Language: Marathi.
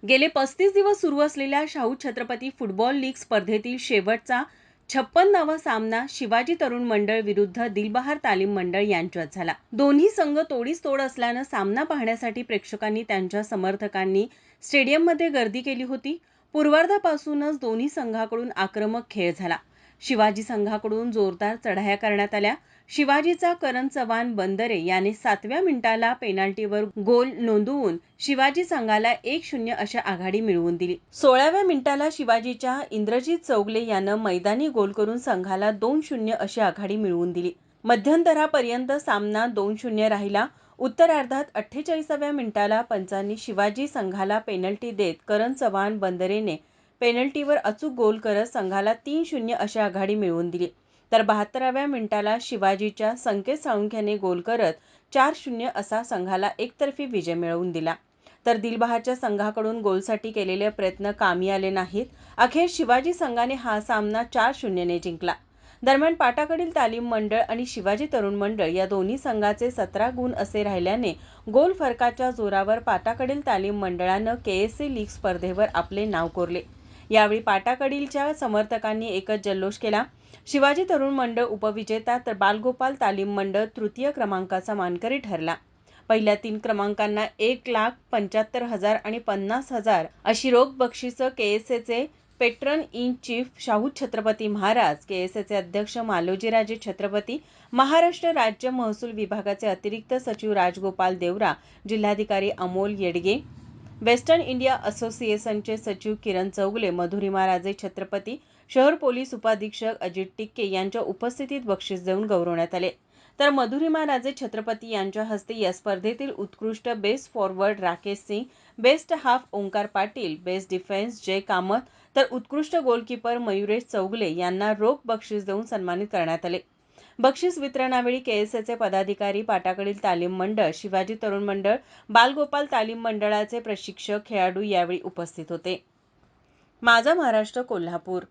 गेले 35 दिवस सुरू असलेल्या शाहू छत्रपती फुटबॉल लीग स्पर्धेतील शेवटचा 56वा सामना शिवाजी तरुण मंडळ विरुद्ध दिलबहार तालीम मंडळ यांच्यात झाला. दोन्ही संघ तोडीस तोड असल्यानं सामना पाहण्यासाठी प्रेक्षकांनी त्यांच्या समर्थकांनी स्टेडियममध्ये गर्दी केली होती. पूर्वार्धापासूनच दोन्ही संघाकडून आक्रमक खेळ झाला. शिवाजी संघाकडून जोरदार चढाया करण्यात आल्या. शिवाजीचा करण चव्हाण बंदरे याने 7व्या मिनिटाला पेनाल्टीवर गोल नोंदवून शिवाजी संघाला 1-0 अशी आघाडी मिळवून दिली. 16व्या मिनिटाला शिवाजीच्या इंद्रजित चौगले यानं मैदानी गोल करून संघाला 2-0 अशी आघाडी मिळवून दिली. मध्यंतरापर्यंत सामना 2-0 राहिला. उत्तरार्धात 48व्या मिनिटाला पंचांनी शिवाजी संघाला पेनल्टी देत करण चव्हाण बंदरेने पेनल्टीवर अचूक गोल करत संघाला 3-0 अशी आघाडी मिळवून दिली. तर 72व्या मिनिटाला शिवाजीच्या संकेत साळुंखेने गोल करत 4-0 असा संघाला एकतर्फी विजय मिळवून दिला. तर दिलबहारच्या संघाकडून गोलसाठी केलेले प्रयत्न कामी आले नाहीत. अखेर शिवाजी संघाने हा सामना 4-0 ने जिंकला. दरम्यान पाटाकडील तालीम मंडळ आणि शिवाजी तरुण मंडळ या दोन्ही संघाचे 17 गुण असे राहिल्याने गोल फरकाच्या जोरावर पाटाकडील तालीम मंडळानं केएसए लीग स्पर्धेवर आपले नाव कोरले. यावेळी पाटाकडीलच्या समर्थकांनी एकच जल्लोष केला. शिवाजी तरुण मंडळ उपविजेता तर बालगोपाल तालीम मंडळ तृतीय क्रमांकाचा मानकरी ठरला. पहिल्या 3 क्रमांकांना 1,75,000 आणि 50,000 अशी रोख बक्षिसं केएसएचे patron in chief Shahu Chhatrapati Maharaj, केएसएचे अध्यक्ष मालोजीराजे छत्रपती, महाराष्ट्र राज्य महसूल विभागाचे अतिरिक्त सचिव राजगोपाल देवरा, जिल्हाधिकारी अमोल येडगे, वेस्टर्न इंडिया असोसिएशनचे सचिव किरण चौगले, मधुरिमा राजे छत्रपती, शहर पोलीस उपाधीक्षक अजित टिक्के यांच्या उपस्थितीत बक्षीस देऊन गौरवण्यात आले. तर मधुरिमा राजे छत्रपती यांच्या हस्ते या स्पर्धेतील उत्कृष्ट best forward Rakesh Singh, best half Omkar Patil, best defence Jay Kamat, तर उत्कृष्ट गोलकीपर मयुरेश चौगले यांना रोख बक्षीस देऊन सन्मानित करण्यात आले. बक्षीस वितरणावेळी केएसएचे पदाधिकारी, पाटाकडील तालीम मंडळ, शिवाजी तरुण मंडळ, बालगोपाल तालीम मंडळाचे प्रशिक्षक, खेळाडू यावेळी उपस्थित होते. माझा महाराष्ट्र, कोल्हापूर.